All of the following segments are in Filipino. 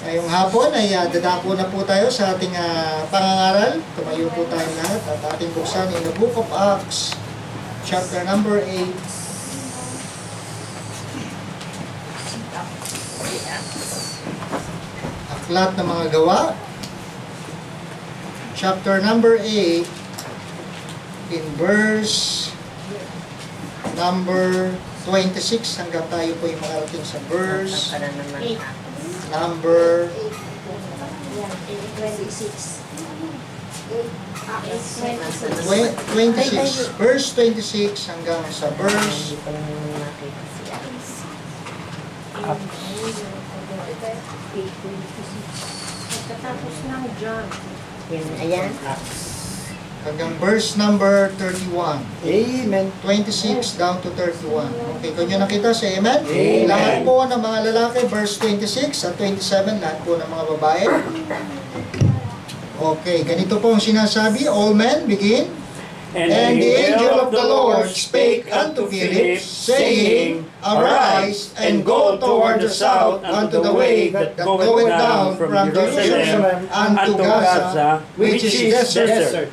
Ngayong hapon ay dadako na po tayo sa ating pangangaral. Tumayo po tayo lahat at ating buksan in the Book of Acts, chapter number 8. Aklat ng mga Gawa, chapter number 8, in verse number 26 hanggang tayo po yung makarating sa verse number 26. Verse 26 hanggang sa verse Tapos ng John. Ayan. hanggang verse number 31. Amen. 26 down to 31. Okay, kung nyo nakita say amen? Amen. Lahat po ng mga lalaki, verse 26 at 27, lahat po ng mga babae. Okay, ganito po ang sinasabi. All men, begin. And the angel of the Lord spake unto Philip, saying, Arise, and go toward the south unto the way that goeth down from Jerusalem unto Gaza, which is desert.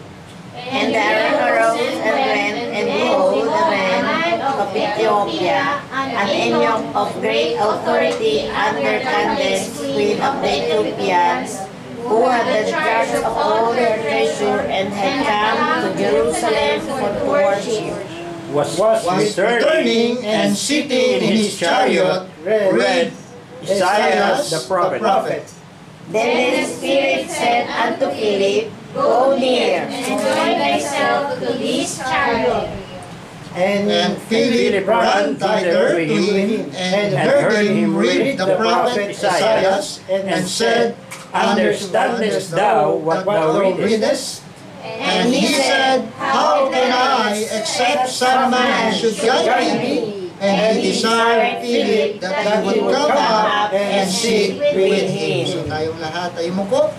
And Aaron arose and went, and behold, a man of Ethiopia, an eunuch of great authority under Candace, queen of the Ethiopians, who had the charge of all their treasure, and had come to Jerusalem for to worship, Was returning and sitting in his chariot, read Isaiah the prophet. Then the Spirit said unto Philip, Go near, And join thyself to this chariot. And Philip ran thither to him, and heard him read the prophet Isaiah, and said, Understandest thou what thou readest? And he said, How can I, except some man should guide me? And he desired Philip that he would come up and sit with him. So tayong lahat ay umuko.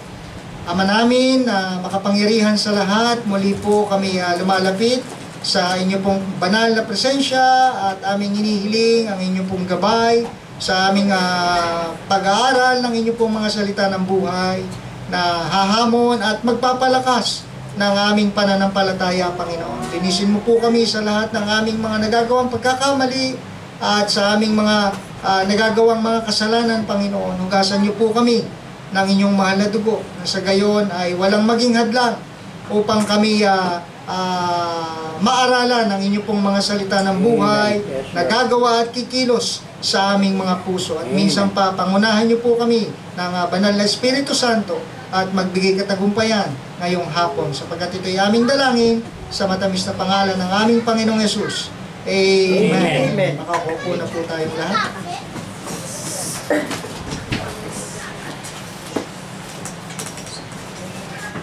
Ama namin, makapangyarihan sa lahat, muli po kami lumalapit sa inyo pong banal na presensya at aming hinihiling ang inyo pong gabay sa aming pag-aaral ng inyo pong mga salita ng buhay na hahamon at magpapalakas ng aming pananampalataya, Panginoon. Linisin mo po kami sa lahat ng aming mga nagagawang pagkakamali at sa aming mga nagagawang mga kasalanan, Panginoon. Hugasan niyo po kami ng inyong mahal na dugo na sa gayon ay walang maging hadlang upang kami maaralan ang inyo pong mga salita ng buhay na gagawa at kikilos sa aming mga puso. At minsan pa, pangunahan niyo po kami ng banal na Espiritu Santo at magbigay katagumpayan ngayong hapon sapagkat ito'y aming dalangin sa matamis na pangalan ng aming Panginoong Yesus. Amen. Amen. Makaupo na po tayong lahat.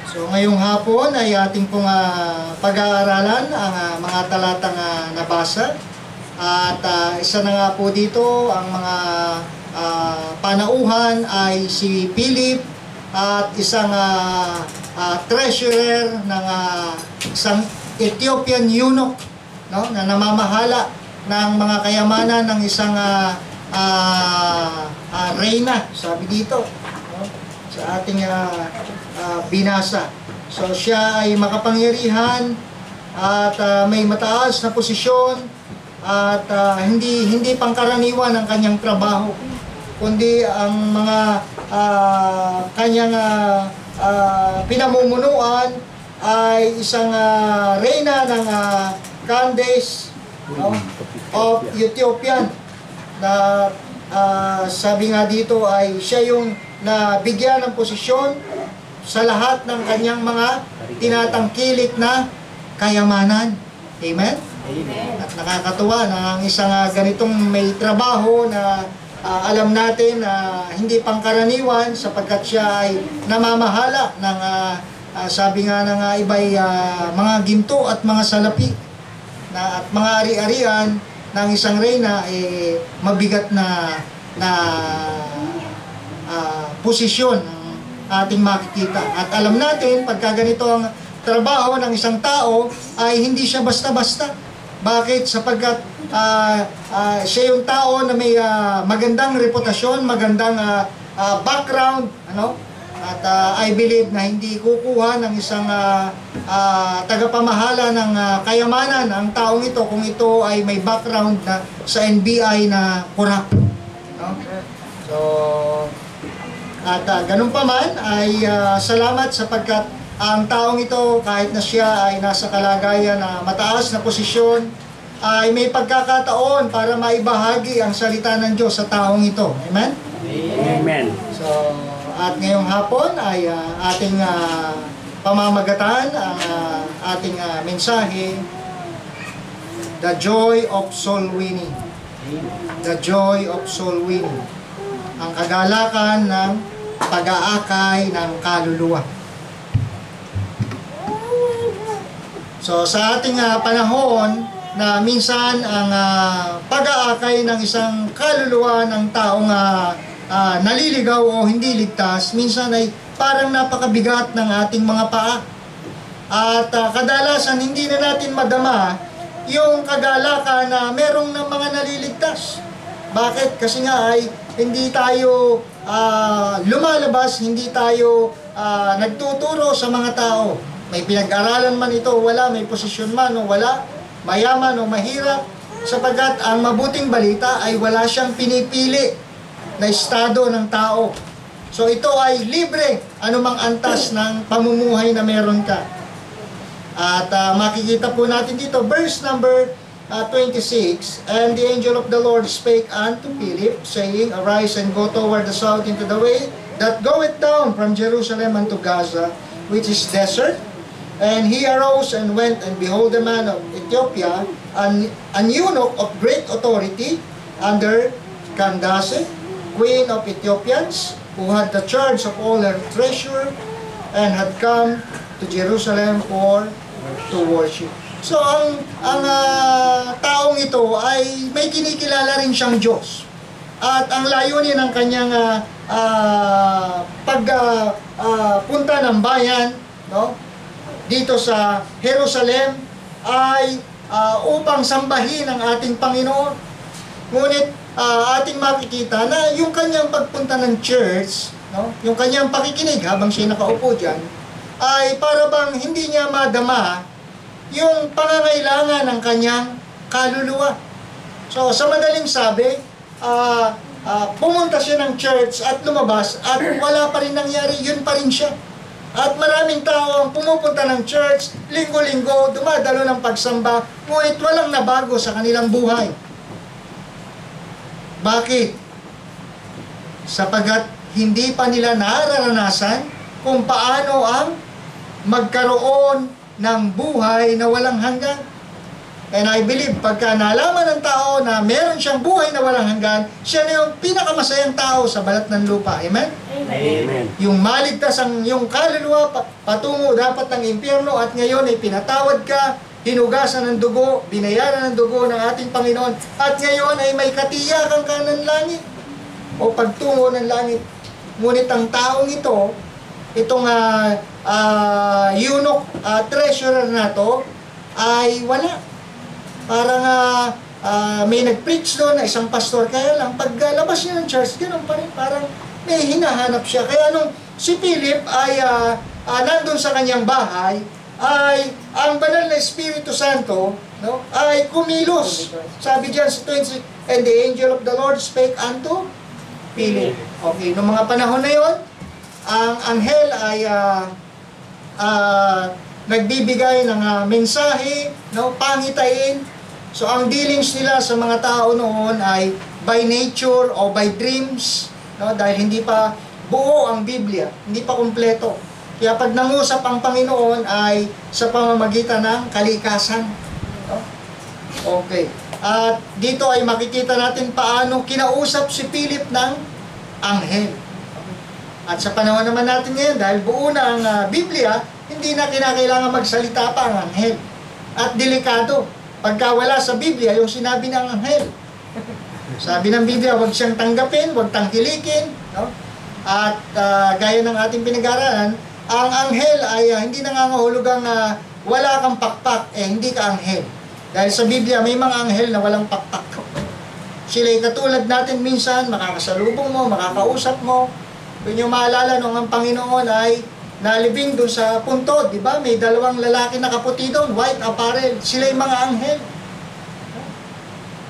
So ngayong hapon ay ating pong pag-aaralan ang mga talatang nabasa. At isa na nga po dito, ang mga panauhan ay si Philip at isang treasurer ng isang Ethiopian eunuch, no, na namamahala ng mga kayamanan ng isang reyna, sabi dito, no, sa ating binasa. So siya ay makapangyarihan at may mataas na posisyon at hindi pangkaraniwan ang kanyang trabaho, kundi ang mga kanyang pinamumunuan ay isang reyna ng Candace of Ethiopian na sabi nga dito ay siya yung nabigyan ng posisyon sa lahat ng kanyang mga tinatangkilik na kayamanan. Amen? Amen. At nakakatuwa na ang isang ganitong may trabaho na alam natin na hindi pangkaraniwan sapagkat siya ay namamahala ng sabi nga ng iba'y mga ginto at mga salapi na, at mga ari-arian ng isang reyna mabigat na posisyon ating makikita. At alam natin, pagka ganito ang trabaho ng isang tao, ay hindi siya basta-basta. Bakit? Sapagkat siya yung tao na may magandang reputasyon, magandang background, ano? At I believe na hindi kukuha ng isang tagapamahala ng kayamanan ang taong ito kung ito ay may background na sa NBI na corrupt. No? So, at ganun pa man ay salamat sapagkat ang taong ito, kahit na siya ay nasa kalagayan na mataas na posisyon, ay may pagkakataon para maibahagi ang salita ng Diyos sa taong ito. Amen? Amen. So, at ngayong hapon ay ating pamamagatan ang ating mensahe, The Joy of Soul Winning. The Joy of Soul Winning. Ang kagalakan ng pag-aakay ng kaluluwa. So, sa ating panahon na minsan ang pag-aakay ng isang kaluluwa ng taong naliligaw o hindi ligtas, minsan ay parang napakabigat ng ating mga paa. At kadalasan hindi na natin madama yung kagalakan na merong ng mga naliligtas. Bakit? Kasi nga ay hindi tayo lumalabas, hindi tayo nagtuturo sa mga tao. May pinag-aralan man ito o wala, may posisyon man o wala, mayaman o mahirap, sapagkat ang mabuting balita ay wala siyang pinipili na estado ng tao. So ito ay libre, anumang antas ng pamumuhay na meron ka. At makikita po natin dito, verse number 26, And the angel of the Lord spake unto Philip, saying, Arise and go toward the south into the way that goeth down from Jerusalem unto Gaza, which is desert. And he arose and went, and behold, a man of Ethiopia, an eunuch of great authority, under Candace, queen of Ethiopians, who had the charge of all her treasure, and had come to Jerusalem to worship. So, ang taong ito ay may kinikilala rin siyang Diyos. At ang layunin ng kanyang pagpunta ng bayan, no, dito sa Jerusalem ay upang sambahin ang ating Panginoon. Ngunit ating makikita na yung kanyang pagpunta ng church, no, yung kanyang pakikinig habang siya nakaupo dyan, ay para bang hindi niya madama yung pangangailangan ng kanyang kaluluwa. So sa madaling sabi, pumunta siya ng church at lumabas at wala pa rin nangyari, yun pa rin siya. At maraming tao ang pumupunta ng church, linggo-linggo, dumadalo ng pagsamba, ngunit walang nabago sa kanilang buhay. Bakit? Sapagat hindi pa nila nararanasan kung paano ang magkaroon ng buhay na walang hanggan. And I believe, pagka nalaman ng tao na meron siyang buhay na walang hanggan, siya na yung pinakamasayang tao sa balat ng lupa. Amen? Amen. Yung maligtas ang yung kaluluwa patungo dapat ng impyerno at ngayon ay pinatawad ka, hinugasan ng dugo, binayaran ng dugo ng ating Panginoon at ngayon ay may katiyakan ka ng langit o pagtungo ng langit. Ngunit ang taong ito, itong eunuch treasurer na to, ay wala. Parang may nag-preach doon na isang pastor, kaya lang paglabas niya ng church, ganoon pa rin, parang may hinahanap siya. Kaya nung si Philip ay nandun sa kanyang bahay, ay ang banal na Espiritu Santo, no, ay kumilos. Sabi diyan sa 20, And the angel of the Lord spake unto Philip. Okay, noong mga panahon na yon, ang anghel ay nagbibigay ng mensahe, no, pangitain. So ang dealings nila sa mga tao noon ay by nature o by dreams, no, dahil hindi pa buo ang Biblia, hindi pa kumpleto. Kaya pag nangusap ang Panginoon ay sa pamamagitan ng kalikasan. No? Okay. At dito ay makikita natin paano kinausap si Philip ng anghel. At sa panahon naman natin ngayon, dahil buo na ang Biblia, hindi na kinakailangan magsalita pa ang anghel. At delikado, pagka wala sa Biblia yung sinabi ng anghel. Sabi ng Biblia, huwag siyang tanggapin, huwag tangkilikin. No? At gaya ng ating pinag-aralan, ang anghel ay hindi nangangahulugang wala kang pakpak, hindi ka anghel. Dahil sa Biblia, may mga anghel na walang pakpak. Sila'y katulad natin minsan, makakasalubong mo, makakausap mo. Kung nyo maalala nung ang Panginoon ay nalibing doon sa puntod, di ba? May dalawang lalaki na kaputi doon, white apparel. Sila'y mga anghel.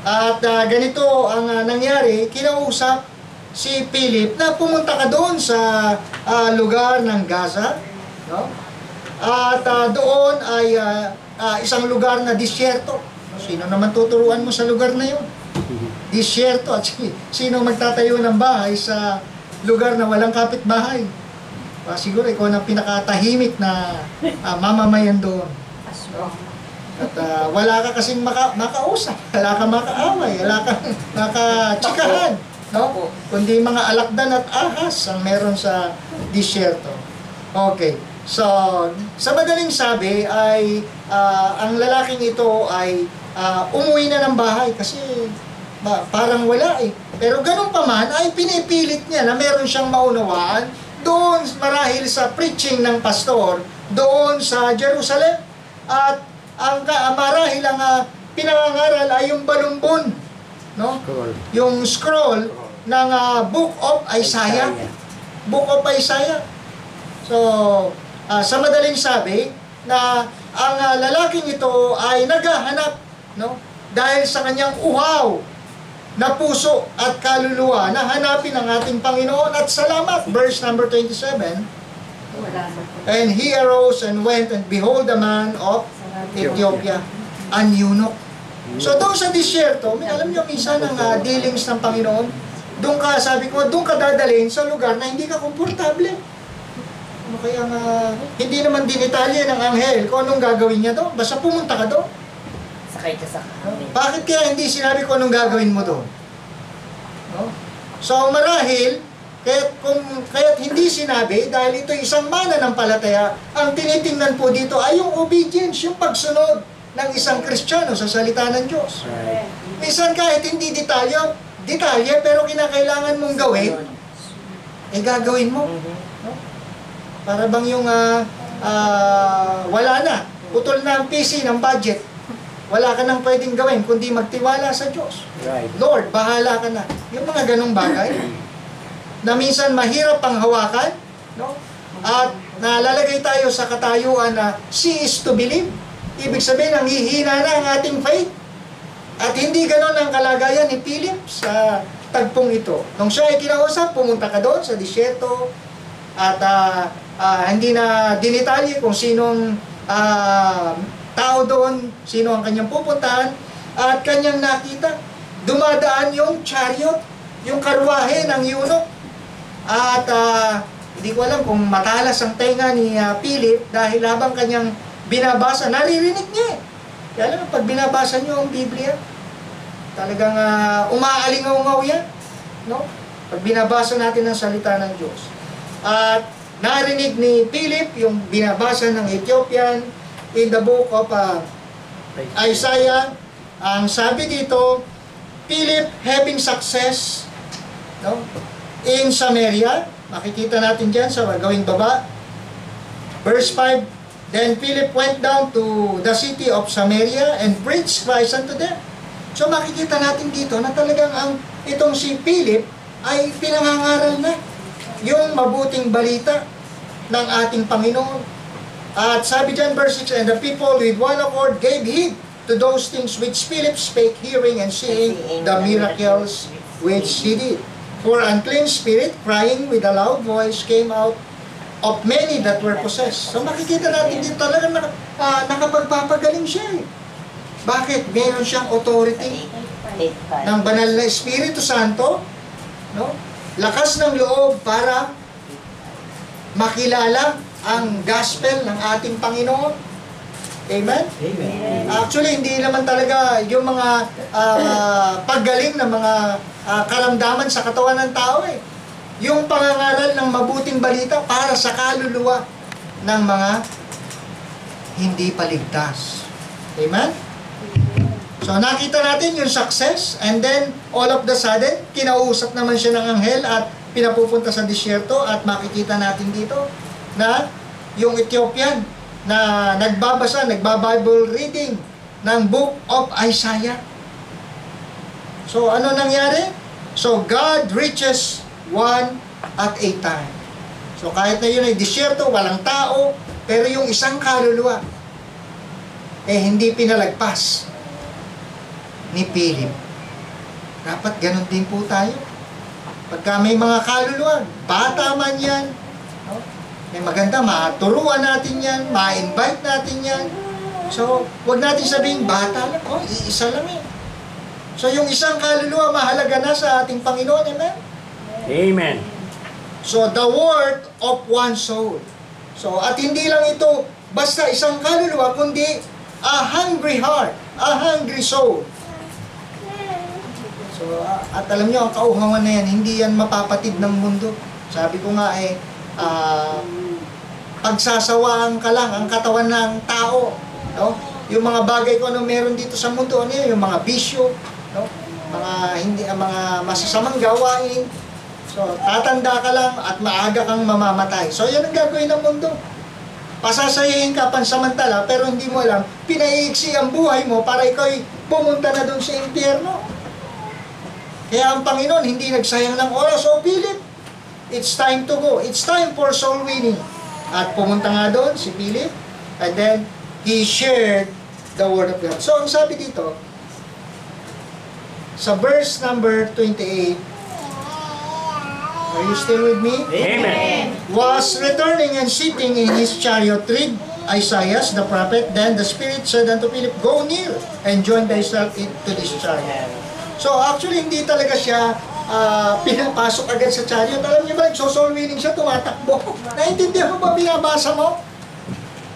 At ganito ang nangyari, kinausap si Philip na pumunta ka doon sa lugar ng Gaza, no? At doon ay isang lugar na disyerto. Sino naman tuturuan mo sa lugar na yun? Disyerto. At sino magtatayo ng bahay sa lugar na walang kapitbahay? Siguro ikaw na pinakatahimik na mamamayan doon. At wala ka kasing makausap, wala ka makaaway, wala ka makatsikahan, no? Kundi mga alakdan at ahas ang meron sa disyerto. Okay. So, sa madaling sabi ay ang lalaking ito ay umuwi na ng bahay kasi parang wala eh. Pero ganun pa man ay pinipilit niya na meron siyang maunawaan doon marahil sa preaching ng pastor doon sa Jerusalem. At ang marahil ang pinangangaral ay yung balumbon, no? Yung scroll ng Book of Isaiah. Book of Isaiah. So, sa madaling sabi na ang lalaking ito ay naghahanap, no? Dahil sa kanyang uhaw na puso at kaluluwa na hanapin ang ating Panginoon at salamat. Verse number 27. And he arose and went, and behold, a man of Ethiopia, an eunuch. So doon sa disyerto, alam niyo minsan ang dealings ng Panginoon, doon ka, sabi ko, doon ka dadalhin sa lugar na hindi ka komportable. Ano kaya hindi naman dinitalye ng anghel kung anong gagawin niya doon. Basta pumunta ka doon. Sakay ka sa kami. Bakit kaya hindi sinabi ko anong gagawin mo doon? No? So marahil, kaya't hindi sinabi, dahil ito isang mananampalataya, ang tinitingnan po dito ay yung obedience, yung pagsunod ng isang Kristiyano sa salita ng Diyos. Right. Minsan kahit hindi detalye, pero kinakailangan mong gawin, gagawin mo. No? Para bang yung wala na, putol na ang PC ng budget. Wala ka nang pwedeng gawin kundi magtiwala sa Diyos. Right. Lord, bahala ka na. Yung mga ganong bagay na minsan mahirap pang hawakan, no? At nalalagay tayo sa katayuan na see is to believe. Ibig sabihin, ang hihina na ang ating faith. At hindi ganon ang kalagayan ni Philip sa tagpong ito. Nung siya ay kinausap, pumunta ka doon sa disyerto at hindi na dinitalye kung sinong tao doon, sino ang kanyang pupuntahan, at kanyang nakita, dumadaan yung chariot, yung karwahe ng eunuch. At hindi ko alam kung matalas ang tenga ni Philip dahil habang kanyang binabasa, naririnig niya. Kaya alam, pag binabasa niyo ang Biblia, talagang umaalingaw-ngaw yan. No? Pag binabasa natin ang salita ng Diyos. At narinig ni Philip yung binabasa ng Ethiopian in the book of Isaiah. Ang sabi dito, Philip having success, no, in Samaria. Makikita natin dyan sa gawing baba. Verse 5, then Philip went down to the city of Samaria and preached Christ unto them. So makikita natin dito na talagang itong si Philip ay pinangangaral na yung mabuting balita ng ating Panginoon. At sabi dyan, verse 6, and the people with one accord gave heed to those things which Philip spake, hearing and seeing the miracles which he did. For unclean spirit, crying with a loud voice, came out of many that were possessed. So makikita natin dito talagang nakapagpapagaling siya. Bakit? Meron siyang authority ng banal na Espiritu Santo, no? Lakas ng loob para makilala ang gospel ng ating Panginoon. Amen? Amen. Actually, hindi naman talaga yung mga paggaling ng mga karamdaman sa katawan ng tao eh. Yung pangangaral ng mabuting balita para sa kaluluwa ng mga hindi paligtas. Amen? So nakita natin yung success, and then all of the sudden, kinausap naman siya ng anghel at pinapupunta sa disyerto, at makikita natin dito na yung Ethiopian na nagbabible reading ng Book of Isaiah. So, ano nangyari? So, God reaches one at a time. So, kahit na yun ay disyerto, walang tao, pero yung isang kaluluwa, hindi pinalagpas ni Philip. Dapat ganun din po tayo. Pagka may mga kaluluwa, bata man yan, no? Maganda, maturuan natin yan, ma-invite natin yan. So, wag natin sabihin, bata lang, iisa lang eh. So, yung isang kaluluwa, mahalaga na sa ating Panginoon, amen? Amen. So, the worth of one soul. So, at hindi lang ito basta isang kaluluwa, kundi a hungry heart, a hungry soul. So, at alam nyo, ang kauhangan na yan, hindi yan mapapatid ng mundo. Sabi ko nga pagsasawaan ka lang ang katawan ng tao. No? Yung mga bagay ko ano meron dito sa mundo, ano yun? Yung mga bisyo, no? Mga masasamang gawain. So, tatanda ka lang at maaga kang mamamatay. So, yan ang gagawin ng mundo. Pasasayahin ka pansamantala, pero hindi mo alam, pinaiiksi ang buhay mo para ikaw'y pumunta na doon sa impyerno. Kaya ang Panginoon hindi nagsayang ng oras. So, Philip, it's time to go. It's time for soul winning. At pumunta nga doon si Philip, and then he shared the word of God. So, ang sabi dito, sa verse number 28, are you still with me? Amen. Was returning and sitting in his chariot, read Isaiah the prophet. Then the Spirit said unto Philip, go near and join thyself into this chariot. So actually, hindi talaga siya pinapasok agad sa chariot. Alam niyo ba, nagsosoul winning siya, tumatakbo. Naintindihan mo ba binabasa mo?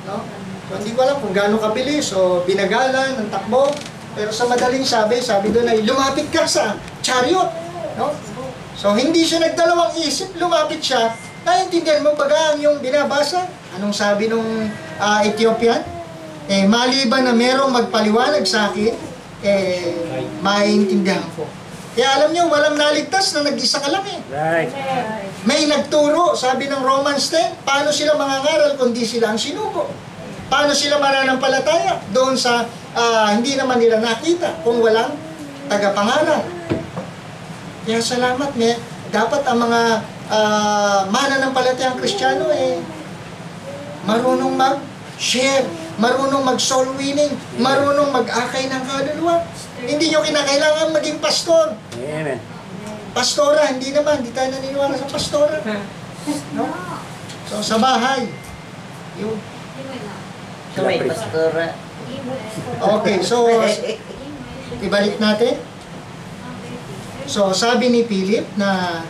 No? So, hindi ko alam kung gaano kabilis o binagalan ng takbo. Pero sa madaling sabi doon ay lumapit ka sa chariot. No? So, hindi siya nagdalawang isip, lumapit siya. Naintindihan mo ba yung binabasa? Anong sabi nung Ethiopian? Maliban na merong magpaliwanag sa akin, maiintindihan ko. Kaya alam niyo, walang naligtas na nag-isa ka lang eh. Right. May nagturo, sabi ng Romans 10, paano sila mangangaral kung di sila ang sinugo? Paano sila mananampalataya doon sa hindi naman nila nakita kung walang tagapangaral? Kaya salamat, dapat ang mga mananampalatayang Kristiyano marunong mag-share, marunong mag-soul winning, marunong mag-akay ng kaluluwa. Hindi nyo kinakailangan maging pastor. Amen. Pastora, hindi naman. Hindi tayo naniniwala sa pastora. No? So, sa bahay. Yun. So, may pastora. Okay, so, ibalik natin. So, sabi ni Philip na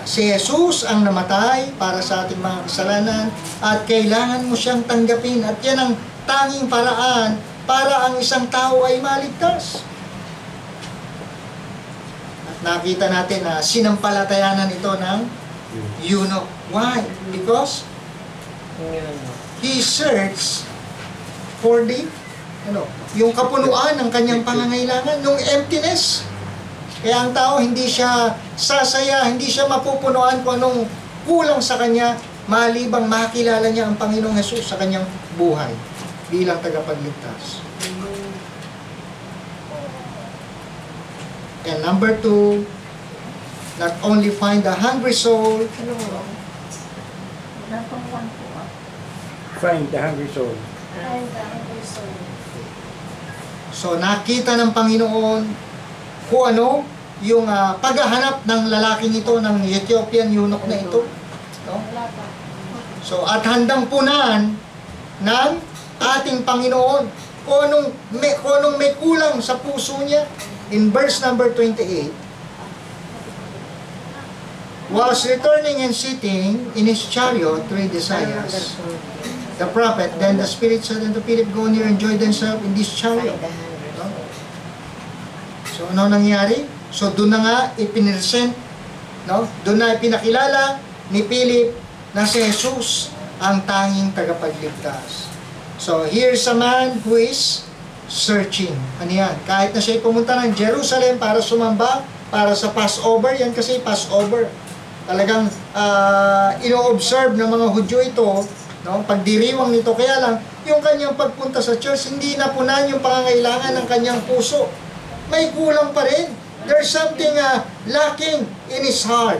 si Jesus ang namatay para sa ating mga kasalanan at kailangan mo siyang tanggapin. At yan ang tanging paraan para ang isang tao ay maligtas. At nakita natin na sinampalatayanan ito ng eunuch. Why? Because he searched for yung kapunuan ng kanyang pangangailangan, yung emptiness. Kaya ang tao hindi siya sasaya, hindi siya mapupunuan kung anong kulang sa kanya, malibang makilala niya ang Panginoong Hesus sa kanyang buhay bilang tagapagligtas. And number 2, not only find a hungry soul, Find the hungry soul. so nakita ng Panginoon kung ano yung paghahanap ng lalaking ito, ng Ethiopian eunuch na ito. No? So, at handang punan ng ating Panginoon kung anong may kulang sa puso niya. In verse number 28, was returning and sitting in his chariot, read Isaiah the prophet, then the Spirit said unto Philip, go near and join themselves in this chariot. No? So, ano nangyari? So, doon na nga ipiniresent, no? Doon na ipinakilala ni Philip na si Jesus ang tanging tagapagligtas. So, here's a man who is searching. Ano yan? Kahit na siya pumunta ng Jerusalem para sumamba, para sa Passover, yan kasi Passover. Talagang ino-observe ng mga Hudyo ito No? Pagdiriwang nito, kaya lang, yung kanyang pagpunta sa church, hindi napunan yung pangangailangan ng kanyang puso. May kulang pa rin. There's something lacking in his heart.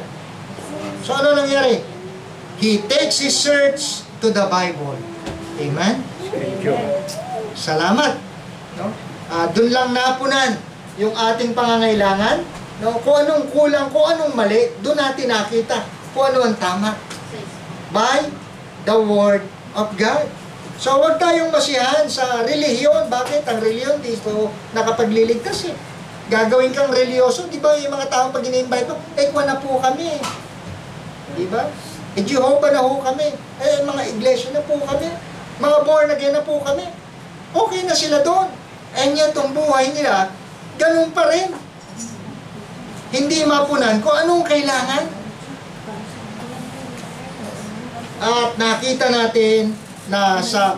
So ano nangyari? He takes his search to the Bible. Amen? Salamat. No? Doon lang napunan yung ating pangangailangan. No? Kung anong kulang, kung anong mali, doon natin nakita kung ano ang tama. By the Word of God. So huwag tayong masiyahan sa relihiyon. Bakit? Ang relihiyon dito nakapagliligtas eh. Gagawin kang religyoso, di ba yung mga taong pag in-invite mo, kwa na po kami. Di ba? Jehovah na po kami. Mga iglesia na po kami. Mga born again na po kami. Okay na sila doon. And yet, itong buhay nila, ganun pa rin. Hindi mapunan kung anong kailangan. At nakita natin na sa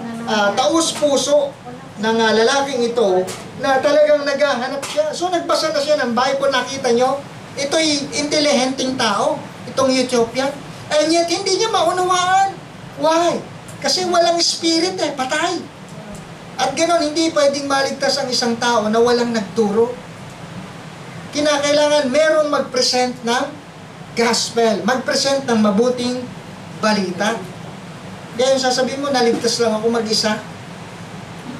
taus-puso ng lalaking ito, na talagang naghahanap siya. So nagbasa na siya ng Bible, nakita nyo, ito'y intelihenteng tao, itong Ethiopian. And yet, hindi niya maunawaan. Why? Kasi walang spirit patay. At gano'n, hindi pwedeng maligtas ang isang tao na walang nagturo. Kinakailangan merong mag-present ng gospel, mag-present ng mabuting balita. Kaya yung sasabihin mo, naligtas lang ako mag-isa.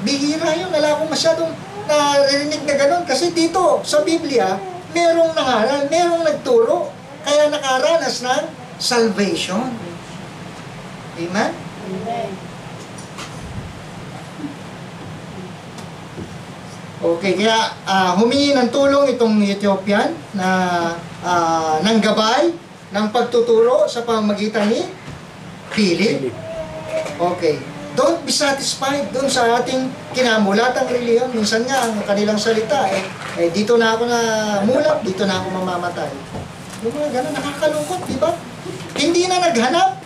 Bihira yun, wala akong masyadong narinig na gano'n. Kasi dito, sa Biblia, merong nangaral, merong nagturo. Kaya nakaranas ng salvation. Amen? Okay, kaya humingi ng tulong itong Ethiopian na ng gabay, ng pagtuturo sa pamamagitan ni Philip. Okay. Don't be satisfied doon sa ating kinamulatang reliyon. Minsan nga, ang kanilang salita, dito na ako na mulat, dito na ako mamamatay. Yung mga ganun, nakakalungkot, di ba? Hindi na naghanap.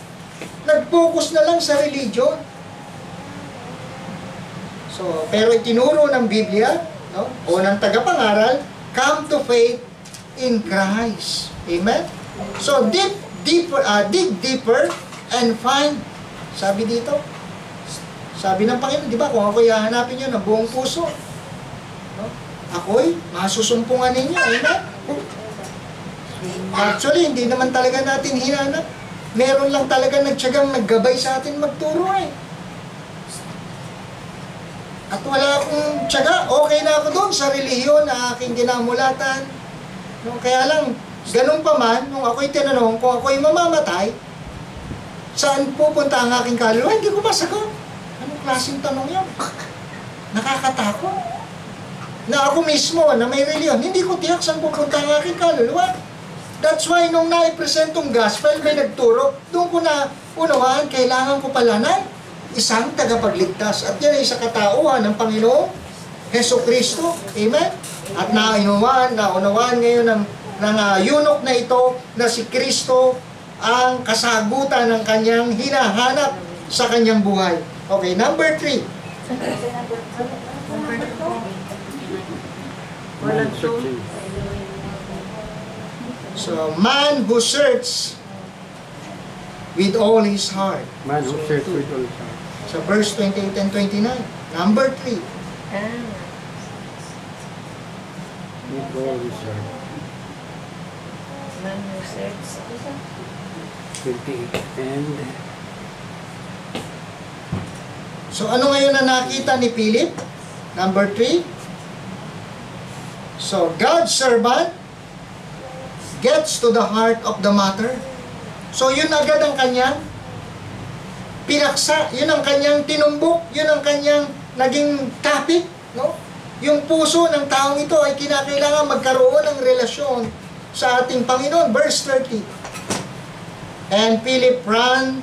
Nag-focus na lang sa religion. So, pero itinuro ng Biblia, no? O ng tagapangaral, come to faith in Christ. Amen? So, dig deeper and find, sabi dito, sabi ng Panginoon, di ba, kung ako'y hahanapin nyo ng buong puso, no? Ako'y masusumpungan ninyo. Amen? Actually, hindi naman talaga natin hinanap. Meron lang talaga nagtyagang naggabay sa atin magturo At wala akong tiyaga, okay na ako doon sa relihiyon na aking ginamulatan. No? Kaya lang, ganun pa man, nung ako'y tinanong, kung ako'y mamamatay, saan pupunta ang aking kaluluwa? Hindi ko masagot. Anong klaseng tanong yun? Nakakatakot. Na ako mismo, na may reliyon, hindi ko tiyak saan pupunta ang aking kaluluwa. That's why nung na-present tong gospel, may nagturo, doon ko na unawaan, kailangan ko pala na isang tagapagligtas. At yan ay sa katauhan ng Panginoong Jesucristo. Amen? At naunawaan ngayon ng eunuch na ito, na si Kristo ang kasagutan ng kanyang hinahanap sa kanyang buhay. Okay, number 3. So, man who searches with all his heart. Man who searches with all his heart. Sa verse 28 and 29. Number 3. With all his heart. Man who searches. 28 and... So, ano ngayon na nakita ni Philip? Number 3. So, God's servant gets to the heart of the matter. So, yun agad ang kanyang pinaksa. Yun ang kanyang tinumbok. Yun ang kanyang naging topic. No? Yung puso ng taong ito ay kinakailangan magkaroon ng relasyon sa ating Panginoon. Verse 30. And Philip ran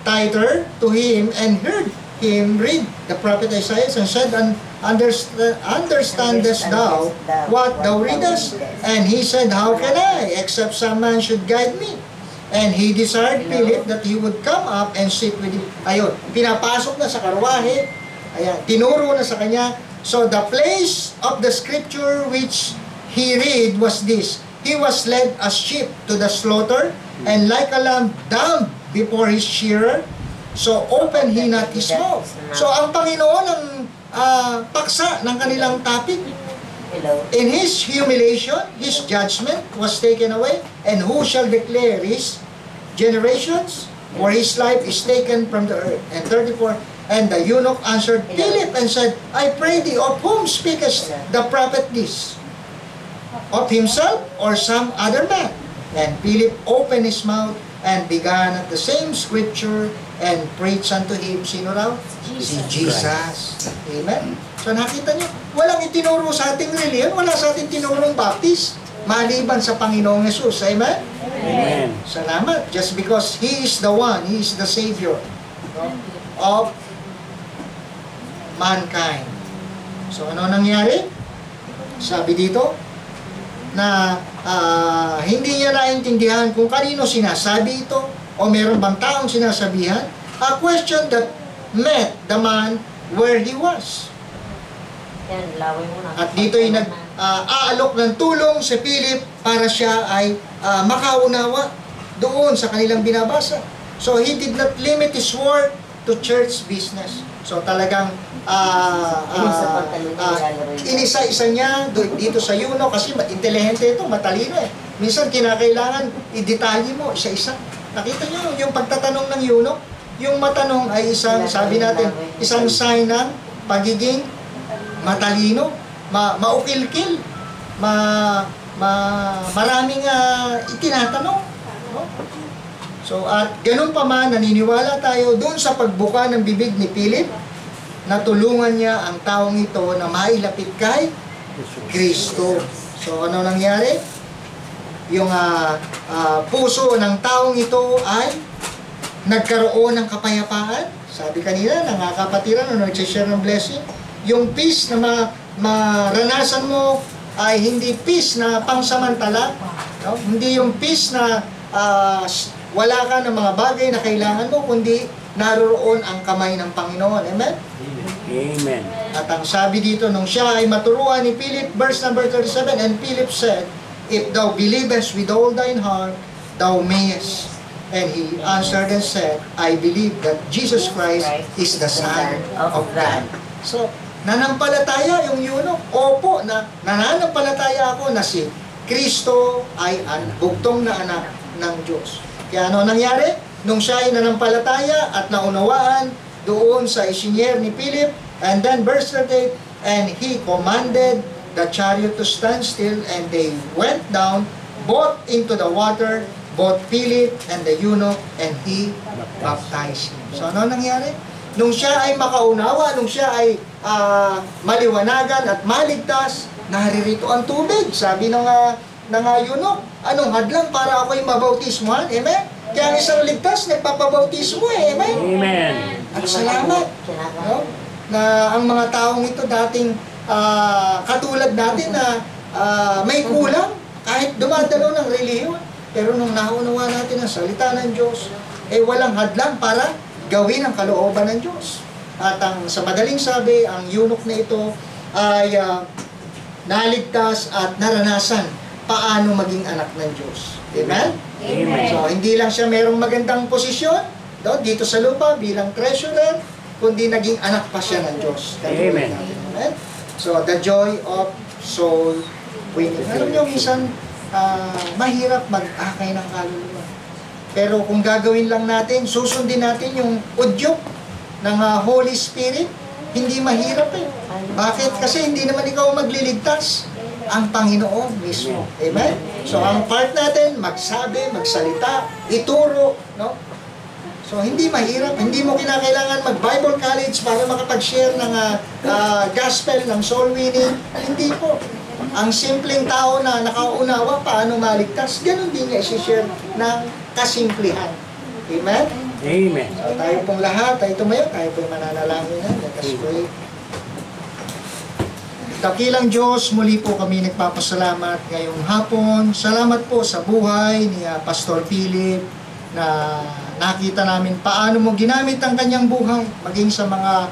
thither to him and heard him read the prophet Isaiah and said, Understandest thou what thou readest? And he said, How can I, except some man should guide me? And he desired Philip that he would come up and sit with him. Ayun, pinapasok na sa karwahe. Ayan, tinuro na sa kanya. So the place of the scripture which he read was this. He was led as sheep to the slaughter, and like a lamb dumb before his shearer, So open he not his mouth. So ang Panginoon ang paksa ng kanilang topic. Hello. In his humiliation, his judgment was taken away, and who shall declare his generations? For his life is taken from the earth. And 34, and the eunuch answered Philip and said, I pray thee, of whom speakest the prophet this? Of himself or some other man? And Philip opened his mouth and began at the same scripture and preached unto him. Sino raw? Si Jesus. Amen. So nakita niyo, walang itinuro sa ating reliyon, wala sa ating tinurong baptist, maliban sa Panginoong Jesus. Amen? Amen. Salamat. Just because He is the one, He is the Savior, no, of mankind. So ano nangyari? Sabi dito, na hindi niya naintindihan kung kanino sinasabi ito, o meron bang taong sinasabihan. A question that met the man where he was. Yan, laway mo na. At dito'y aalok ng tulong si Philip para siya ay makaunawa doon sa kanilang binabasa. So he did not limit his work to church business. So talagang inisa-isa niya dito sa eunuch, kasi intelihente ito, matalino eh. Minsan kinakailangan i-detalye mo isa-isa. Nakita niyo yung pagtatanong ng eunuch, yung matanong ay isang, sabi natin, isang sign ng pagiging matalino, maukilkil, maraming itinatanong. No? So, at ganun pa man, naniniwala tayo doon sa pagbuka ng bibig ni Philip, na tulungan niya ang taong ito na mailapit kay Kristo. So, ano nangyari? Yung puso ng taong ito ay nagkaroon ng kapayapaan. Sabi kanina, nangakapatiran o nag-share ng blessing. Yung peace na maranasan mo ay hindi peace na pangsamantala, no? Hindi yung peace na wala ka ng mga bagay na kailangan mo, kundi naroon ang kamay ng Panginoon. Amen? Amen. At ang sabi dito, nung siya ay maturuan ni Philip, verse number 37, and Philip said, If thou believest with all thine heart, thou mayest. And he answered and said, I believe that Jesus Christ is the Son of God. So, nanampalataya yung eunuch. Opo, nananampalataya ako na si Kristo ay ang bugtong na anak ng Diyos. Kaya ano nangyari? Nung siya ay nanampalataya at naunawaan doon sa isinyer ni Philip, and then verse 38, and he commanded the chariot to stand still, and they went down both into the water, both Philip and the eunuch, and he baptized him. So ano nangyari? Nung siya ay makaunawa, nung siya ay maliwanagan at maligtas, naririto ang tubig. Sabi ng eunuch, anong hadlang para ako'y mabautismuhan? Amen? Kaya ang isang ligtas, nagpapabautismo eh. Amen? Amen. At salamat. No? Na ang mga taong ito dating katulad natin na may kulang, kahit dumadalo ng relihiyon. Pero nung naunawa natin ang salita ng Diyos, walang hadlang para gawin ang kalooban ng Diyos. At sa madaling sabi, ang eunuch na ito ay naligtas at naranasan paano maging anak ng Diyos. Amen? Amen. So, hindi lang siya merong magandang posisyon dito sa lupa bilang treasurer, kundi naging anak pa siya ng Diyos. Amen. Amen? So, the joy of soul winning. Alam nyo, minsan, mahirap mag-akay ng kaluluwa. Pero kung gagawin lang natin, susundin natin yung udyok ng Holy Spirit, hindi mahirap eh. Bakit? Kasi hindi naman ikaw magliligtas, ang Panginoon mismo. Amen? So, ang part natin, magsabi, magsalita, ituro, no? So, hindi mahirap. Hindi mo kinakailangan mag-Bible college para makapag-share ng gospel, ng soul winning. Hindi po. Ang simpleng tao na nakaunawa paano maligtas, ganun din niya isi-share ng kasimplihan. Amen? Amen. So, tayo pong lahat, tayo tumayo, tayo pong mananalangin na. Let us pray. Dakilang Diyos, muli po kami nagpapasalamat ngayong hapon. Salamat po sa buhay ni Pastor Philip na nakita namin paano mo ginamit ang kanyang buhay, maging sa mga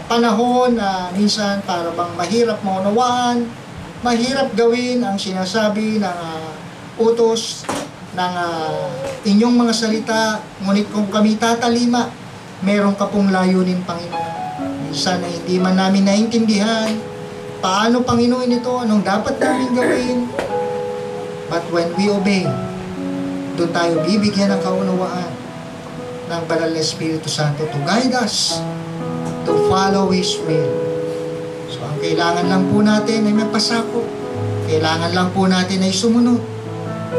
panahon na minsan para bang mahirap maunawaan, mahirap gawin ang sinasabi ng utos ng inyong mga salita, ngunit kung kami tatalima, meron ka pong layunin, Panginoon. Minsan ay hindi man namin naintindihan, paano, Panginoon, ito, anong dapat namin gawin. But when we obey, doon tayo bibigyan ng kaunawaan ng Banal na Espiritu Santo to guide us to follow His will. So, ang kailangan lang po natin ay magpasakop. Kailangan lang po natin ay sumunod.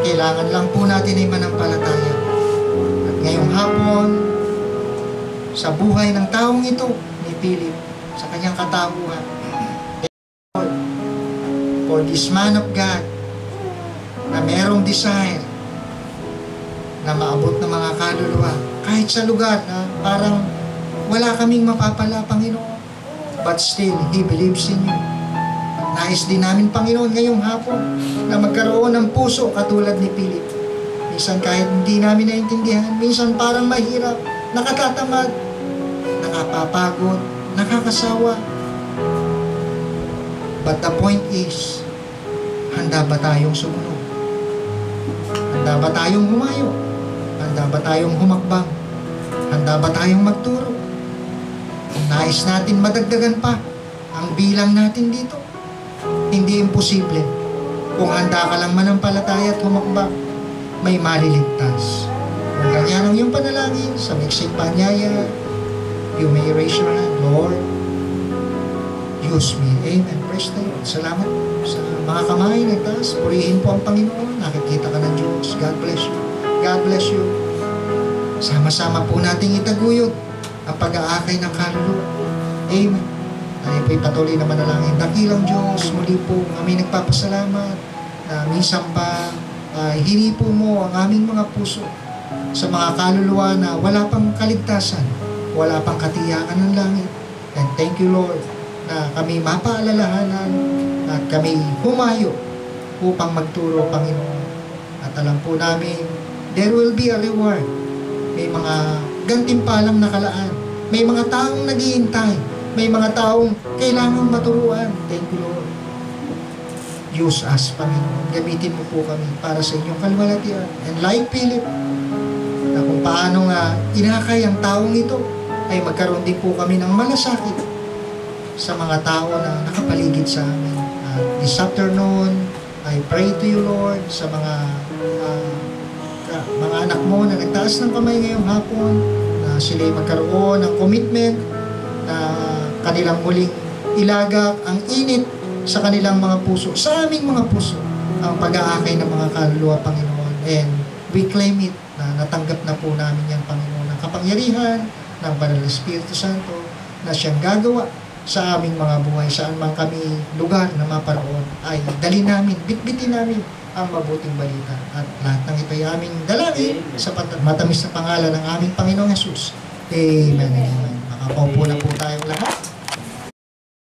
Kailangan lang po natin ay manampalataya. At ngayong hapon, sa buhay ng taong ito, ni Philip, sa kanyang katauhan, for this man of God, na merong desire na maabot ng mga kaluluwa, kahit sa lugar na parang wala kaming mapapala, Panginoon, but still, He believes in you. Nais din namin, Panginoon, ngayong hapon na magkaroon ng puso katulad ni Philip. Minsan kahit hindi namin naintindihan, minsan parang mahirap, nakatatamad, nakapapagod, nakakasawa. But the point is, handa ba tayong sumunod? Handa ba tayong humayo? Handa ba tayong humakbang? Handa ba tayong magturo? Kung nais natin madagdagan pa ang bilang natin dito, hindi imposible. Kung handa ka lang manampalataya at humakbang, may maliligtas. Kung ganyan ang iyong panalangin sa miksing panyaya, you may raise your hand. Lord, use me. Amen. Praise the Lord. Salamat sa mga kamay na taas. Purihin po ang Panginoon. Nakikita ka ng Diyos. God bless you. God bless you. Sama-sama po nating itaguyod ang pag-aakay ng kaluluwa. Amen. Tayo po'y patuloy na manalangin. Dakilang Diyos, muli po kami nagpapasalamat na minsan pa hinipo mo ang aming mga puso sa mga kaluluwa na wala pang kaligtasan, wala pang katiyakan ng langit. And thank you, Lord, na kami mapaalalahanan at kami humayo upang magturo, Panginoon. At alam po namin, there will be a reward. May mga gantimpalang nakalaan. May mga taong naghihintay. May mga taong kailangang maturuan. Thank you, Lord. Use us, Panginoon. Gamitin mo po kami para sa inyong kalwalatian. And like Philip, na kung paano nga inakay ang taong ito, ay magkaroon din po kami ng malasakit sa mga tao na nakapaligid sa amin. This afternoon, I pray to you, Lord, sa mga anak mo na nagtaas ng kamay ngayong hapon, na sila'y magkaroon ng commitment na kanilang muling ilagak ang init sa kanilang mga puso, sa aming mga puso, ang pag-aakay ng mga kaluluwa, Panginoon. And we claim it na natanggap na po namin yan, Panginoon, ang kapangyarihan ng Banal na Espiritu Santo na siyang gagawa sa aming mga buhay, saan man kami lugar na maparoon, ay dali namin, bitbitin namin ang mabuting balita. At lahat ng ito ay aming dalangin sa matamis na pangalan ng aming Panginoong Jesus. Amen. Amen. Makapaupo na po tayong lahat.